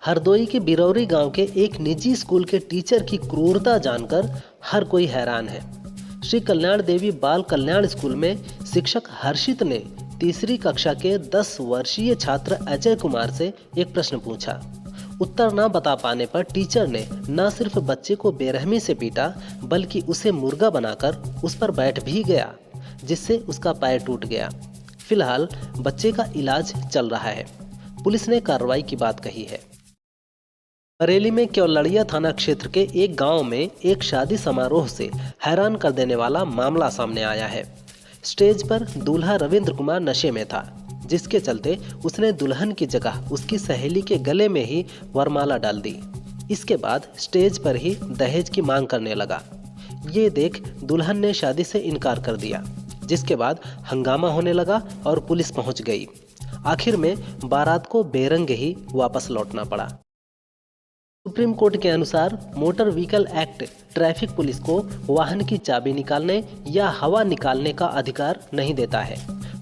हरदोई के बिरौरी गांव के एक निजी स्कूल के टीचर की क्रूरता जानकर हर कोई हैरान है। श्री कल्याण देवी बाल कल्याण स्कूल में शिक्षक हर्षित ने तीसरी कक्षा के 10 वर्षीय छात्र अजय कुमार से एक प्रश्न पूछा। उत्तर न बता पाने पर टीचर ने न सिर्फ बच्चे को बेरहमी से पीटा बल्कि उसे मुर्गा बनाकर उस पर बैठ भी गया, जिससे उसका पैर टूट गया। फिलहाल बच्चे का इलाज चल रहा है। पुलिस ने कार्रवाई की बात कही है। बरेली में केवलड़िया थाना क्षेत्र के एक गांव में एक शादी समारोह से हैरान कर देने वाला मामला सामने आया है। स्टेज पर दूल्हा रविंद्र कुमार नशे में था, जिसके चलते उसने दुल्हन की जगह उसकी सहेली के गले में ही वरमाला डाल दी। इसके बाद स्टेज पर ही दहेज की मांग करने लगा। ये देख दुल्हन ने शादी से इनकार कर दिया, जिसके बाद हंगामा होने लगा और पुलिस पहुंच गई। आखिर में बारात को बेरंग ही वापस लौटना पड़ा। सुप्रीम कोर्ट के अनुसार motor vehicle act traffic police को वाहन की चाबी निकालने या हवा निकालने का अधिकार नहीं देता है।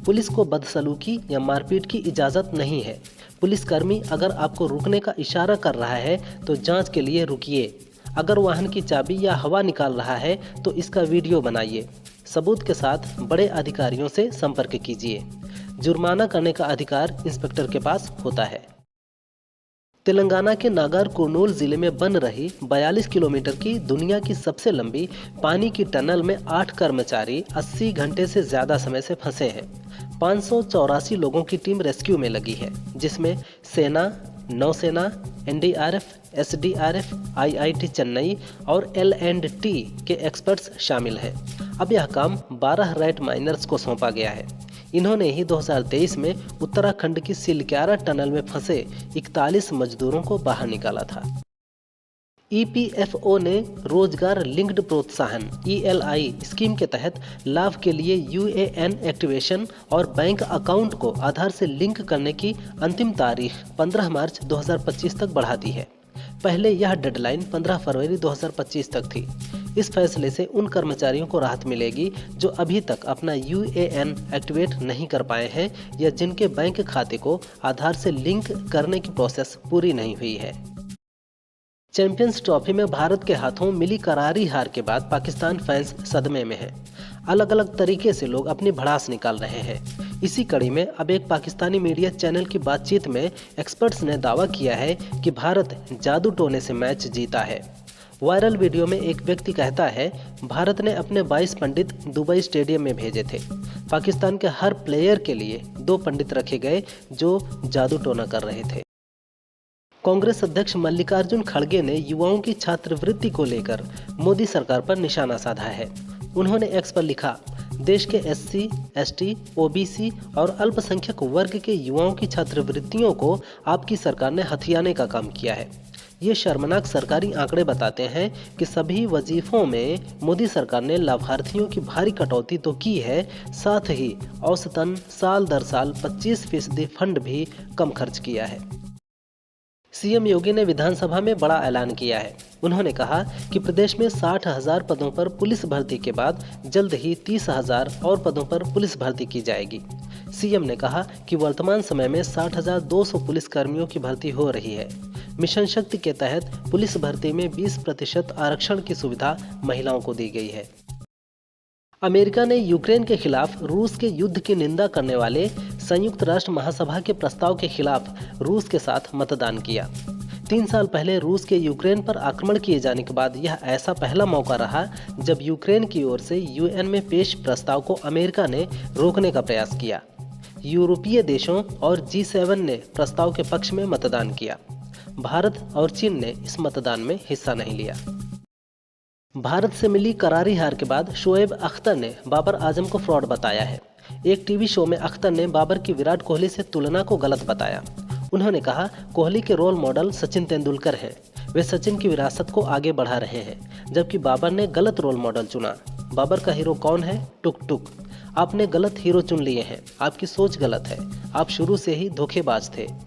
पुलिस को बदसलूकी या मारपीट की इजाज़त नहीं है। पुलिसकर्मी अगर आपको रुकने का इशारा कर रहा है तो जांच के लिए रुकिए। अगर वाहन की चाबी या हवा निकाल रहा है तो इसका वीडियो बनाइए। सबूत के साथ बड़े अधिकारियों से संपर्क कीजिए। जुर्माना करने का अधिकार इंस्पेक्टर के पास होता है। तेलंगाना के नागर कुर्नूल जिले में बन रही 42 किलोमीटर की दुनिया की सबसे लंबी पानी की टनल में 8 कर्मचारी 80 घंटे से ज्यादा समय से फंसे हैं। 584 लोगों की टीम रेस्क्यू में लगी है, जिसमें सेना, नौसेना, एनडीआरएफ, एसडीआरएफ, आईआईटी चेन्नई और एल&टी के एक्सपर्ट्स शामिल हैं। अब यह काम 12 रेड माइनर्स को सौंपा गया है। इन्होंने ही 2023 में उत्तराखंड की सिलक्यारा टनल में फंसे 41 मजदूरों को बाहर निकाला था। ईपीएफओ ने रोजगार लिंक्ड प्रोत्साहन ELI स्कीम के तहत लाभ के लिए UAN एक्टिवेशन और बैंक अकाउंट को आधार से लिंक करने की अंतिम तारीख 15 मार्च 2025 तक बढ़ा दी है। पहले यह डेडलाइन 15 फरवरी 2025 तक थी। इस फैसले से उन कर्मचारियों को राहत मिलेगी जो अभी तक अपना UAN एक्टिवेट नहीं कर पाए हैं या जिनके बैंक खाते को आधार से लिंक करने की प्रोसेस पूरी नहीं हुई है। चैंपियंस ट्रॉफी में भारत के हाथों मिली करारी हार के बाद पाकिस्तान फैंस सदमे में हैं। अलग अलग तरीके से लोग अपनी भड़ास निकाल रहे हैं। इसी कड़ी में अब एक पाकिस्तानी मीडिया चैनल की बातचीत में एक्सपर्ट्स ने दावा किया है कि भारत जादू टोने से मैच जीता है। वायरल वीडियो में एक व्यक्ति कहता है, भारत ने अपने 22 पंडित दुबई स्टेडियम में भेजे थे। पाकिस्तान के हर प्लेयर के लिए 2 पंडित रखे गए जो जादू टोना कर रहे थे। कांग्रेस अध्यक्ष मल्लिकार्जुन खड़गे ने युवाओं की छात्रवृत्ति को लेकर मोदी सरकार पर निशाना साधा है। उन्होंने एक्स पर लिखा, देश के SC, ST, OBC और अल्पसंख्यक वर्ग के युवाओं की छात्रवृत्तियों को आपकी सरकार ने हथियाने का काम किया है। ये शर्मनाक सरकारी आंकड़े बताते हैं कि सभी वजीफों में मोदी सरकार ने लाभार्थियों की भारी कटौती तो की है, साथ ही औसतन साल दर साल 25% फंड भी कम खर्च किया है। सीएम योगी ने विधानसभा में बड़ा ऐलान किया है। उन्होंने कहा कि प्रदेश में 60,000 पदों पर पुलिस भर्ती के बाद जल्द ही 30,000 और पदों पर पुलिस भर्ती की जाएगी। सीएम ने कहा कि वर्तमान समय में 60,200 पुलिस कर्मियों की भर्ती हो रही है। मिशन शक्ति के तहत पुलिस भर्ती में 20% आरक्षण की सुविधा महिलाओं को दी गई है। अमेरिका ने यूक्रेन के खिलाफ रूस के युद्ध की निंदा करने वाले संयुक्त राष्ट्र महासभा के प्रस्ताव के खिलाफ रूस के साथ मतदान किया। 3 साल पहले रूस के यूक्रेन पर आक्रमण किए जाने के बाद यह ऐसा पहला मौका रहा जब यूक्रेन की ओर से UN में पेश प्रस्ताव को अमेरिका ने रोकने का प्रयास किया। यूरोपीय देशों और G7 ने प्रस्ताव के पक्ष में मतदान किया। भारत और चीन ने इस मतदान में हिस्सा नहीं लिया। भारत से मिली करारी हार के बाद शोएब अख्तर ने बाबर आजम को फ्रॉड बताया है। एक टीवी शो में अख्तर ने बाबर की विराट कोहली से तुलना को गलत बताया। उन्होंने कहा, कोहली के रोल मॉडल सचिन तेंदुलकर हैं। वे सचिन की विरासत को आगे बढ़ा रहे हैं, जबकि बाबर ने गलत रोल मॉडल चुना। बाबर का हीरो कौन है? टुक टुक। आपने गलत हीरो चुन लिए हैं। आपकी सोच गलत है। आप शुरू से ही धोखेबाज थे।